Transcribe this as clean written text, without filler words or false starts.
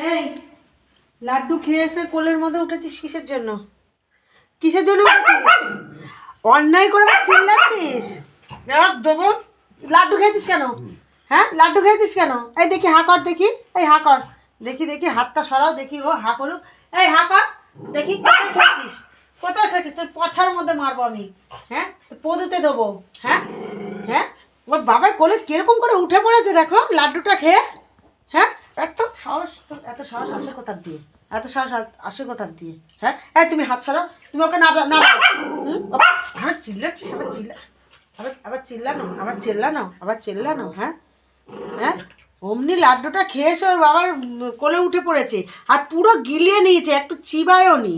এই লাড্ডু খেয়ে এসে কোলের মধ্যে উঠেছিস কিসের জন্য? কিসের জন্য উঠেছিস? অন্যায় করে আবার চিল্লাচ্ছিস? দেবো। লাড্ডু খেয়েছিস কেন? হ্যাঁ, লাড্ডু খেয়েছিস কেন? এই দেখি হা কর, দেখি। এই হা কর, দেখি দেখি, হাতটা সরাও দেখি। ও হা করুক। এই হা কর দেখি, কোথায় খেয়েছিস? কোথায় খেয়েছিস? তোর পছার মধ্যে মারবো আমি। হ্যাঁ, পদুতে দেবো। হ্যাঁ হ্যাঁ, ওর বাবার কোলে কিরকম করে উঠে পড়েছে দেখো লাড্ডুটা খেয়ে। হ্যাঁ, এত সাহস আসে কোথার দিয়ে? এত সাহস আসে কোথার দিয়ে? হ্যাঁ, এই তুমি হাত ছাড়াও, তুমি ওকে না না। আবার চিল্লাচ্ছিস, আবার চিল্লানো, আবার চিল্লানো। হ্যাঁ হ্যাঁ, অমনি লাড্ডুটা খেয়েছে, ওর বাবার কোলে উঠে পড়েছে আর পুরো গিলিয়ে নিয়েছে, একটু চিবায়ও নি।